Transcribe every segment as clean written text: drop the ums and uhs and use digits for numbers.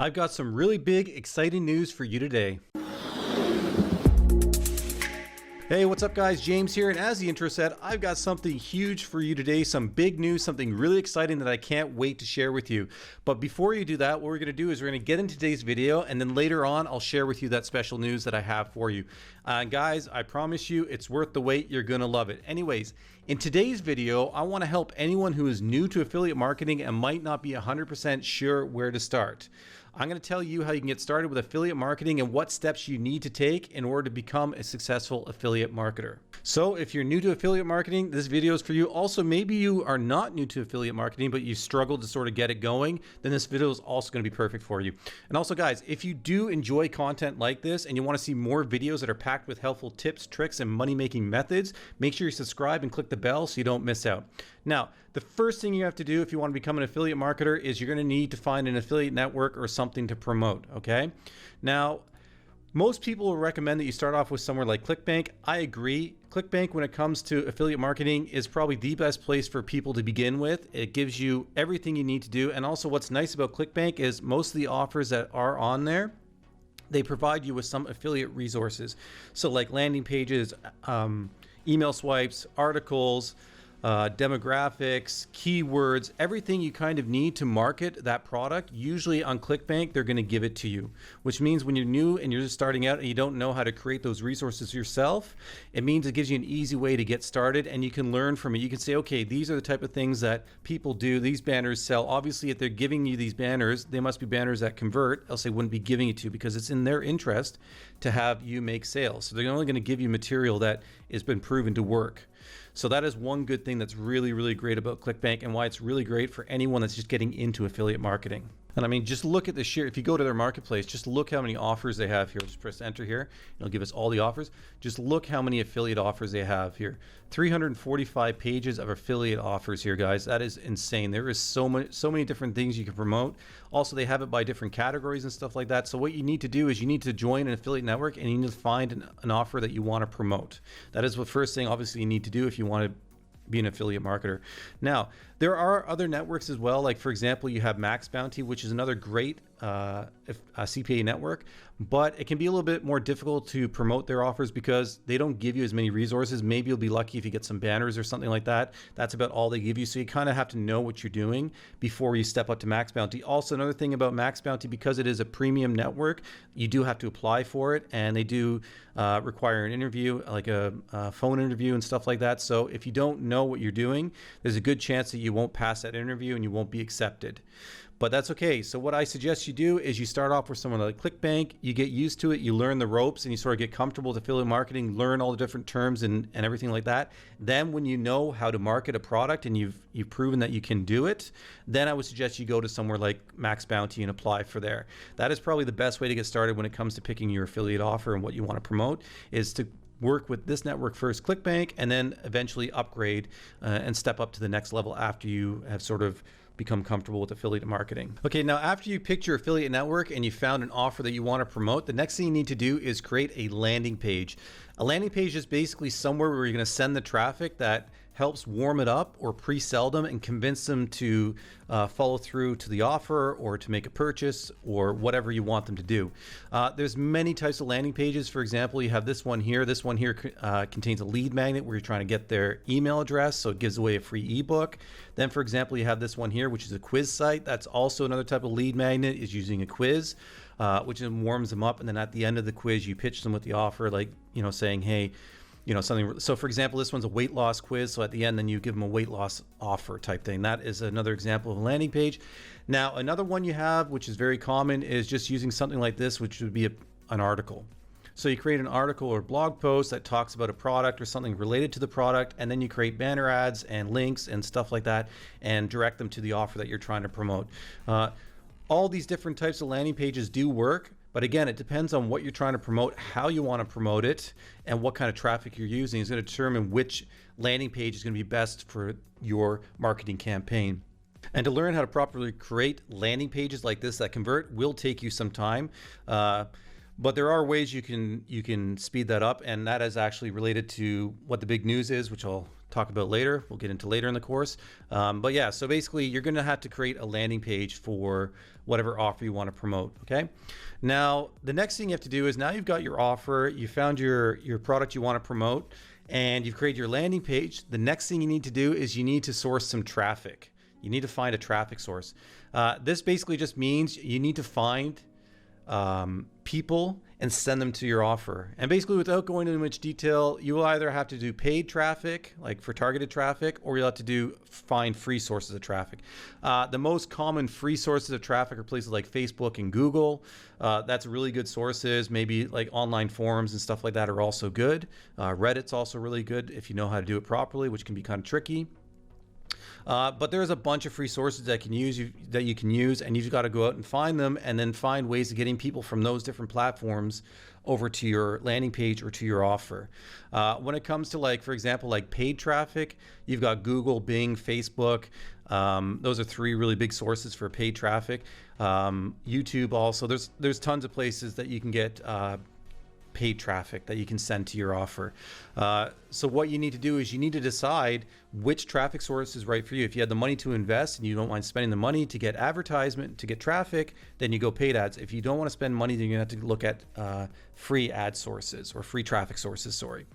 I've got some really big, exciting news for you today. Hey, what's up guys? James here, and as the intro said, I've got something huge for you today, some big news, something really exciting that I can't wait to share with you. But before you do that, what we're going to do is we're going to get into today's video, and then later on I'll share with you that special news that I have for you. Guys, I promise you it's worth the wait. You're going to love it. Anyways, in today's video, I want to help anyone who is new to affiliate marketing and might not be 100% sure where to start. I'm going to tell you how you can get started with affiliate marketing and what steps you need to take in order to become a successful affiliate marketer. So if you're new to affiliate marketing, this video is for you. Also, maybe you are not new to affiliate marketing, but you struggle to sort of get it going, then this video is also going to be perfect for you. And also guys, if you do enjoy content like this and you want to see more videos that are packed with helpful tips, tricks, and money-making methods, make sure you subscribe and click the bell so you don't miss out. Now, the first thing you have to do if you want to become an affiliate marketer is you're going to need to find an affiliate network or something to promote, okay? Now, most people will recommend that you start off with somewhere like ClickBank. I agree. ClickBank, when it comes to affiliate marketing, is probably the best place for people to begin with. It gives you everything you need to do. And also what's nice about ClickBank is most of the offers that are on there, they provide you with some affiliate resources. So like landing pages, email swipes, articles, demographics, keywords, everything you kind of need to market that product. Usually on ClickBank, they're going to give it to you, which means when you're new and you're just starting out and you don't know how to create those resources yourself, it means it gives you an easy way to get started and you can learn from it. You can say, okay, these are the type of things that people do. These banners sell. Obviously, if they're giving you these banners, they must be banners that convert, else they wouldn't be giving it to you because it's in their interest to have you make sales. So they're only going to give you material that has been proven to work. So that is one good thing that's really, really great about ClickBank and why it's really great for anyone that's just getting into affiliate marketing. And I mean, just look at the sheer, if you go to their marketplace, just look how many offers they have here. Just press enter here. It'll give us all the offers. Just look how many affiliate offers they have here. 345 pages of affiliate offers here, guys. That is insane. There is so many different things you can promote. Also, they have it by different categories and stuff like that. So what you need to do is you need to join an affiliate network and you need to find an offer that you want to promote. That is the first thing, obviously, you need to do if you want to be an affiliate marketer. Now, there are other networks as well. Like for example, you have Max Bounty, which is another great CPA network, but it can be a little bit more difficult to promote their offers because they don't give you as many resources. Maybe you'll be lucky if you get some banners or something like that. That's about all they give you. So you kind of have to know what you're doing before you step up to Max Bounty. Also, another thing about Max Bounty, because it is a premium network, you do have to apply for it, and they do require an interview, like a phone interview and stuff like that. So if you don't know what you're doing, there's a good chance that you won't pass that interview and you won't be accepted. But that's okay. So what I suggest you do is you start off with someone like ClickBank, you get used to it, you learn the ropes, and you sort of get comfortable with affiliate marketing, learn all the different terms and everything like that. Then when you know how to market a product and you've proven that you can do it, then I would suggest you go to somewhere like Max Bounty and apply for there. That is probably the best way to get started when it comes to picking your affiliate offer and what you want to promote, is to work with this network first, ClickBank, and then eventually upgrade and step up to the next level after you have sort of become comfortable with affiliate marketing. Okay, now after you picked your affiliate network and you found an offer that you want to promote, the next thing you need to do is create a landing page. A landing page is basically somewhere where you're going to send the traffic that helps warm it up or pre-sell them and convince them to follow through to the offer or to make a purchase or whatever you want them to do. There's many types of landing pages. For example, you have this one here. This one here contains a lead magnet where you're trying to get their email address, so it gives away a free ebook. Then, for example, you have this one here, which is a quiz site. That's also another type of lead magnet, is using a quiz, which warms them up. And then at the end of the quiz, you pitch them with the offer, like, you know, saying, hey, you know, something. So for example, this one's a weight loss quiz. So at the end, then you give them a weight loss offer type thing. That is another example of a landing page. Now, another one you have, which is very common, is just using something like this, which would be an article. So you create an article or blog post that talks about a product or something related to the product, and then you create banner ads and links and stuff like that and direct them to the offer that you're trying to promote. All these different types of landing pages do work, but again, it depends on what you're trying to promote, how you want to promote it, and what kind of traffic you're using is going to determine which landing page is going to be best for your marketing campaign. And to learn how to properly create landing pages like this that convert will take you some time. But there are ways you can speed that up, and that is actually related to what the big news is, which I'll talk about later. We'll get into later in the course. But yeah, so basically you're going to have to create a landing page for whatever offer you want to promote. Okay. Now, the next thing you have to do is, now you've got your offer, you found your product you want to promote, and you've created your landing page. The next thing you need to do is you need to source some traffic. You need to find a traffic source. This basically just means you need to find people and send them to your offer. And basically, without going into much detail, you will either have to do paid traffic, like for targeted traffic, or you'll have to find free sources of traffic. The most common free sources of traffic are places like Facebook and Google. That's really good sources. Maybe like online forums and stuff like that are also good. Reddit's also really good if you know how to do it properly, which can be kind of tricky. But there's a bunch of free sources that you can use, and you've got to go out and find them, and then find ways of getting people from those different platforms over to your landing page or to your offer. When it comes to, like, for example, like paid traffic, you've got Google, Bing, Facebook. Those are three really big sources for paid traffic. YouTube also. There's tons of places that you can get paid traffic that you can send to your offer. So what you need to do is you need to decide which traffic source is right for you. If you had the money to invest and you don't mind spending the money to get advertisement, to get traffic, then you go paid ads. If you don't want to spend money, then you have to look at free ad sources, or free traffic sources, sorry.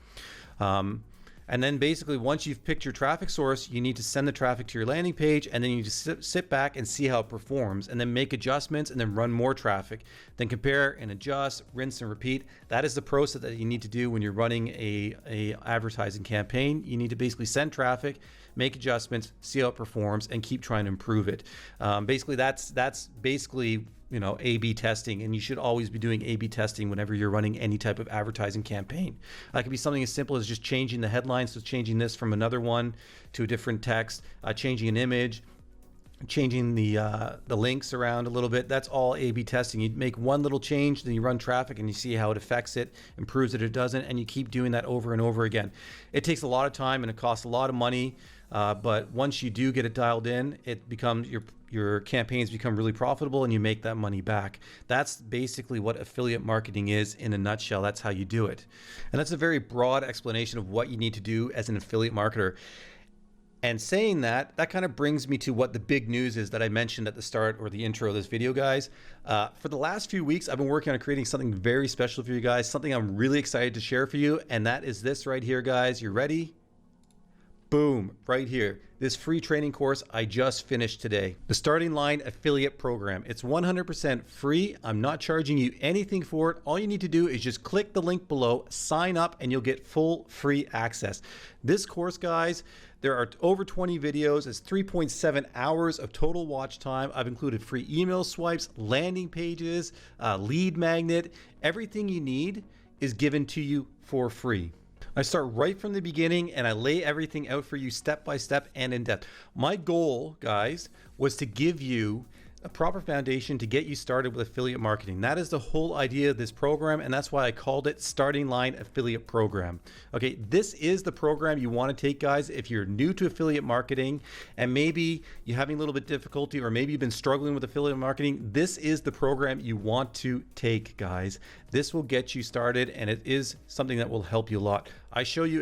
And then basically, once you've picked your traffic source, you need to send the traffic to your landing page, and then you just sit back and see how it performs, and then make adjustments, and then run more traffic. Then compare and adjust, rinse and repeat. That is the process that you need to do when you're running a advertising campaign. You need to basically send traffic, make adjustments, see how it performs, and keep trying to improve it. Basically, that's basically, you know, A/B testing, and you should always be doing A/B testing whenever you're running any type of advertising campaign. It could be something as simple as just changing the headlines, so changing this from another one to a different text, changing an image, changing the links around a little bit. That's all A/B testing. You make one little change, then you run traffic and you see how it affects it, improves it, or doesn't, and you keep doing that over and over again. It takes a lot of time and it costs a lot of money, but once you do get it dialed in, it becomes your campaigns become really profitable, and you make that money back. That's basically what affiliate marketing is in a nutshell. That's how you do it. And that's a very broad explanation of what you need to do as an affiliate marketer. And saying that kind of brings me to what the big news is that I mentioned at the start, or the intro of this video, guys. For the last few weeks, I've been working on creating something very special for you guys, something I'm really excited to share for you. And that is this right here, guys. You ready? Boom, right here. This free training course I just finished today. The Starting Line Affiliate Program. It's 100% free. I'm not charging you anything for it. All you need to do is just click the link below, sign up, and you'll get full free access. This course, guys, there are over 20 videos. It's 3.7 hours of total watch time. I've included free email swipes, landing pages, lead magnet. Everything you need is given to you for free. I start right from the beginning, and I lay everything out for you step by step and in depth. My goal, guys, was to give you a proper foundation to get you started with affiliate marketing. That is the whole idea of this program, and that's why I called it Starting Line Affiliate Program. Okay, this is the program you want to take, guys, if you're new to affiliate marketing and maybe you're having a little bit of difficulty, or maybe you've been struggling with affiliate marketing. This is the program you want to take, guys. This will get you started, and it is something that will help you a lot. I show you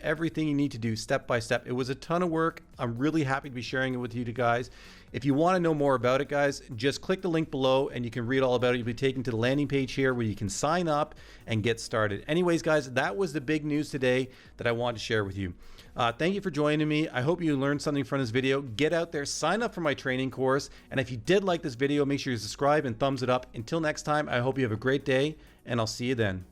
everything you need to do step by step. It was a ton of work. I'm really happy to be sharing it with you guys. If you want to know more about it, guys, just click the link below and you can read all about it. You'll be taken to the landing page here where you can sign up and get started. Anyways, guys, that was the big news today that I wanted to share with you. Thank you for joining me. I hope you learned something from this video. Get out there, sign up for my training course. And if you did like this video, make sure you subscribe and thumbs it up. Until next time, I hope you have a great day, and I'll see you then.